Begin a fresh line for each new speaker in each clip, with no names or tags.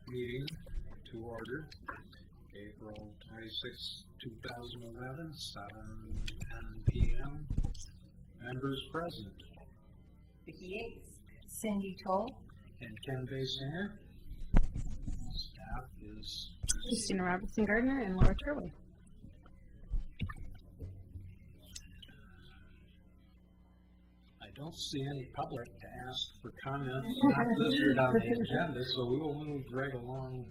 Meeting to order, April 26, 2011, 7:10 p.m. Members present.
Vicki Yates, Cindy Toll,
And Ken Basinger. Staff is
Christina Robertson Gardner and Laura Turway.
I don't see any public to ask for comments not listed on the agenda, so we will move right along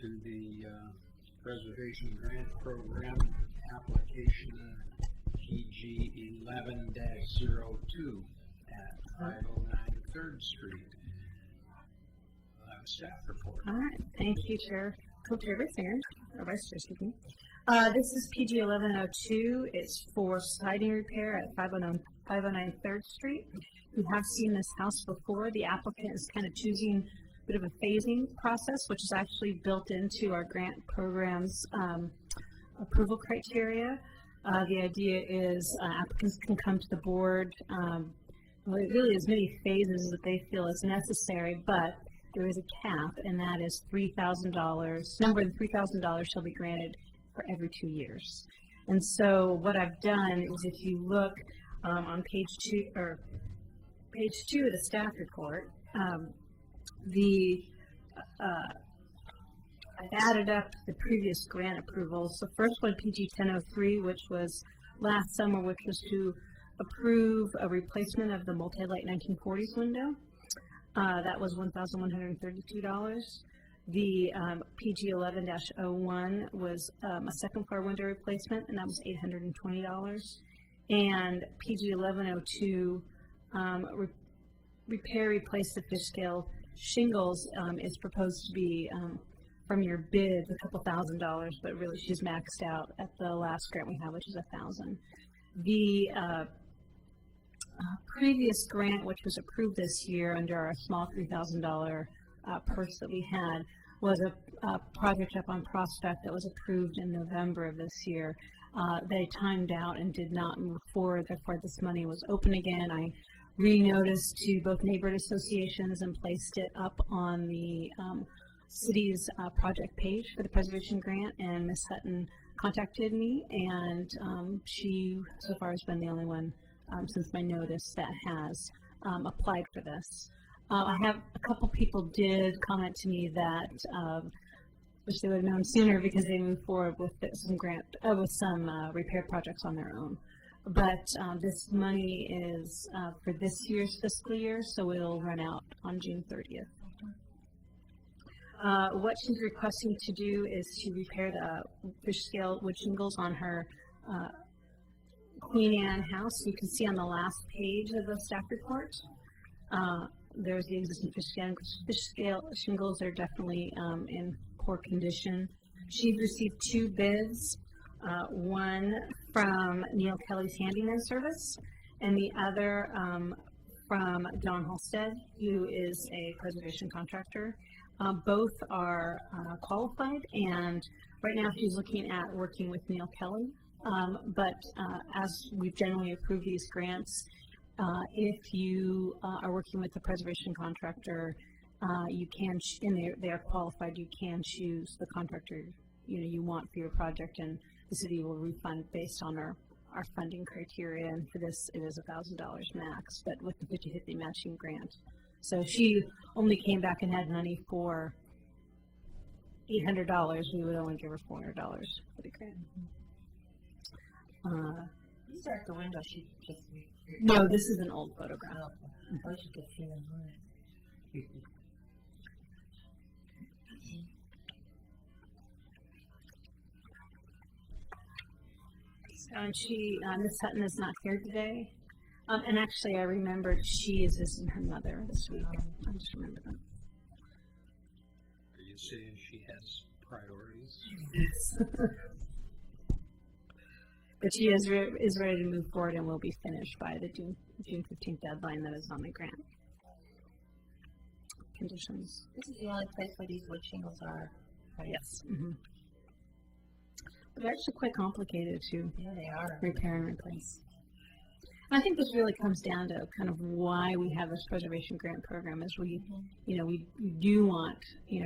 to the Preservation Grant Program application PG 11-02 at 509 3rd Street. Staff report.
All right, thank you, Chair. Co-Chair Basinger, or Vice Chair, excuse me. This is PG 1102. It's for siding repair at 509 3rd Street. We have seen this house before. The applicant is kind of choosing a bit of a phasing process, which is actually built into our grant program's approval criteria. The idea is applicants can come to the board, really as many phases that they feel is necessary, but there is a cap, and that is $3,000. No more than $3,000 shall be granted for every 2 years. And so what I've done is, if you look on page two of the staff report, I've added up the previous grant approvals. The first one, PG 1003, which was last summer, which was to approve a replacement of the multi-light 1940s window. That was $1,132. The PG 11-01 was a second floor window replacement, and that was $820. And PG 1102, replace the fish scale shingles, is proposed to be from your bid a couple $1,000, but really she's maxed out at the last grant we have, which is $1,000. The previous grant, which was approved this year under our small $3,000 purse that we had, was a project up on Prospect that was approved in November of this year. They timed out and did not move forward, therefore this money was open again. I re-noticed to both neighborhood associations and placed it up on the city's project page for the preservation grant, and Ms. Hutton contacted me, and she so far has been the only one since my notice that has applied for this. I have a couple people did comment to me that wish they would have known sooner because they moved forward with some repair projects on their own. But this money is for this year's fiscal year, so it'll run out on June 30th. What she's requesting to do is to repair the fish scale wood shingles on her Queen Anne house. You can see on the last page of the staff report, there's the existing fish scale shingles. They're definitely in poor condition. She's received 2 bids, one from Neil Kelly's Handyman Service, and the other from Don Halstead, who is a preservation contractor. Both are qualified, and right now she's looking at working with Neil Kelly. But as we've generally approved these grants, if you are working with a preservation contractor, you can, and they are qualified, you can choose the contractor you want for your project, and the city will refund based on our funding criteria. And for this, it is $1,000 max, but with the 50/50 matching grant. So she only came back and had money for $800. We would only give her $400 for the grant.
These are the windows she just.
No, this is an old photograph.
I wish you could see them.
And Ms. Hutton is not here today. And actually, I remembered she is visiting her mother this week. I just remembered that.
Are you saying she has priorities?
But she is ready to move forward and will be finished by the June 15th deadline that is on the grant conditions.
This is the only place where these wood shingles are. Right?
Yes. Mm-hmm. But they're actually quite complicated to
Yeah, they are.
repair and replace. I think this really comes down to kind of why we have this preservation grant program is we do want,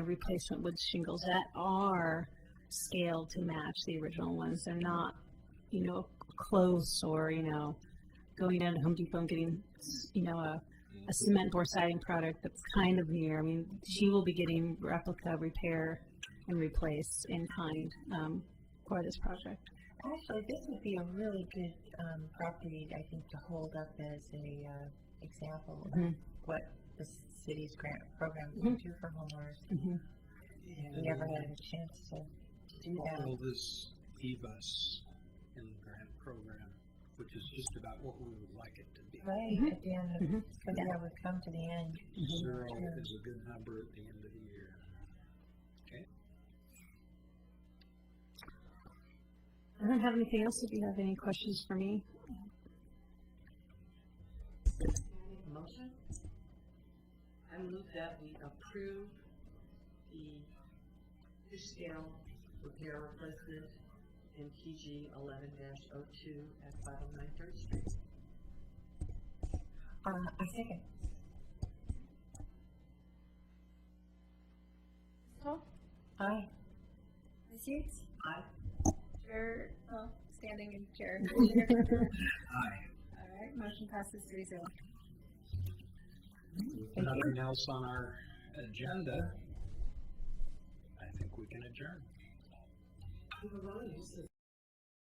replacement wood shingles that are scaled to match the original ones. They're not, close or, going down to Home Depot and getting, a cement bore siding product that's kind of near. I mean, she will be getting replica, repair, and replace in kind for this project.
Actually, this would be a really good property, I think, to hold up as a example of what the city's grant program can do for homeowners. If we ever had a chance to do
What
that.
will this leave us in the grant program, which is just about what we would like it to be?
Right, at the end of, because yeah, we've come to the end.
0 is a good number at the end of the year. Okay.
I don't have anything else. If you have any questions for me.
Motion? I move that we approve the fish scale repair replacement in PG 11-02 at 509 3rd Street.
I second. Aye.
Ms. Yates?
Aye.
Chair, standing in chair.
Aye.
All right, motion passes 3-0.
With nothing else on our agenda, I think we can adjourn.